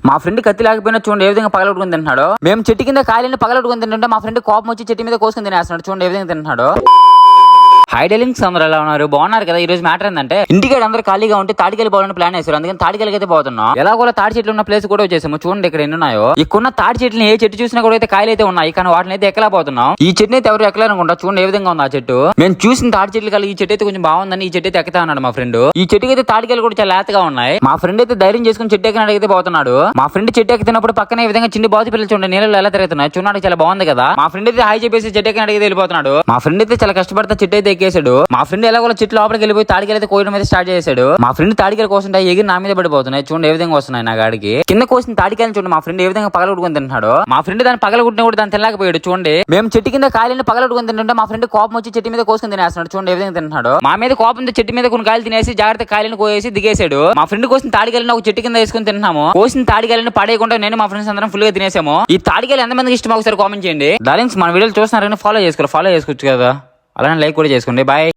మా ఫ్రెండ్ కత్తి లేకపోయినా చూడండి ఏ విధంగా పగలగొట్టుకుని తింటున్నాడు. మేము చెట్టు కింద కాయలని పగలగొట్టుకుని తింటుంటే మా ఫ్రెండ్ కోపం వచ్చి చెట్టు మీద కోసుకుని తినేస్తున్నాడు. చూడండి ఏ విధంగా తింటున్నాడు. హై డెలింగ్స్ అందరూ ఎలా ఉన్నారు, బాగున్నారు కదా. ఈ రోజు మ్యాటర్ ఏంటంటే ఇంటికాడ అందరూ ఖాళీగా ఉంటే తాడికెళ్ళి పోవాలని ప్లాన్ చేశారు. అందుకని తాడికెళ్ళకి అయితే పోతున్నాం. ఎలాగోలా తాడి చెట్లు ఉన్న ప్లేస్ కూడా వచ్చేసాము. చూడండి ఇక్కడ ఎన్ని ఉన్నాయో. ఇక్కడున్న తాడి చెట్లని ఏ చెట్టు చూసినా కూడా అయితే కాయలు అయితే ఉన్నాయి, కానీ వాటిని అయితే ఎక్కలేకపోతున్నాం. ఈ చెట్టుని అయితే ఎవరు ఎక్కలేనుకుంటా. చూడండి ఏ విధంగా ఉంది ఆ చెట్టు. మేము చూసిన తాడి చెట్లు కలిగి ఈ చెట్టు అయితే కొంచెం బాగుందని ఈ చెట్టు అయితే ఎక్కుతా అన్నాడు మా ఫ్రెండ్. ఈ చెట్టుకి అయితే తాడికెళ్ళి కూడా చాలా లేతగా ఉన్నాయి. మా ఫ్రెండ్ అయితే ధైర్యం చేసుకుని చెట్టు ఎక్కిన అయితే పోతున్నాడు. మా ఫ్రెండ్ చెట్టు ఎక్కుతున్నప్పుడు పక్కనే ఈ విధంగా చిన్న బాతు పిల్లలు చూడండి నీళ్ళు ఎలా తిరుగుతున్నాయి. చూడడానికి చాలా బాగుంది కదా. మా ఫ్రెండ్ అయితే హాయ్ చెప్పేసి చెట్టు ఎక్కిన అయితే వెళ్ళిపోతున్నాడు. మా ఫ్రెండ్ అయితే చాలా కష్టపడతా చెట్టు అయితే ఎక్కేసాడు. మా ఫ్రెండ్ ఎలాగో చెట్టు లోపలికి వెళ్ళిపోయి తాడికెళ్ళి అయితే కోయడం అయితే స్టార్ట్ చేశాడు. మా ఫ్రెండ్ తాడికెళ్ళి కోస్తుంటే ఎగిరి నా మీద పడిపోతున్నాయి. చూడండి ఏ విధంగా వస్తున్నాయి నా గాడికి. కింద కోసిన తాడికాయలు చూడండి మా ఫ్రెండ్ ఏ విధంగా పగలగొట్టుకుని తింటున్నాడు. మా ఫ్రెండ్ దాన్ని పగలగొట్టిన కూడా దాన్ని తినలేకపోయాడు. చూడండి మేము చెట్టు కింద కాయలను పగలగొట్టుకుని తింటుంటే మా ఫ్రెండ్ కోపం వచ్చి చెట్టు మీద కోసుకుని తినేస్తున్నాడు. చూడండి ఏ విధంగా తింటున్నాడు. మా మీద కోపంతో చెట్టు మీద కొన్ని కాయలు తినేసి జాగ్రత్త కాయలను కోసి దిగేశాడు. మా ఫ్రెండ్ కోసిన తాడికాయలను ఒక చెట్టు కింద వేసుకుని తింటున్నాము. కోసిన తాడికాయలను పడేయకుండా నేను మా ఫ్రెండ్స్ అందరం ఫుల్ గా తినేసాము. ఈ తాడికాయలు ఎంతమందికి ఇష్టం ఒకసారి కామెంట్ చేయండి. డార్లింగ్స్ మన వీడియోలు చూస్తున్నారని ఫాలో చేసుకోవచ్చు కదా. అలానే లైక్ కూడా చేసుకోండి. బాయ్.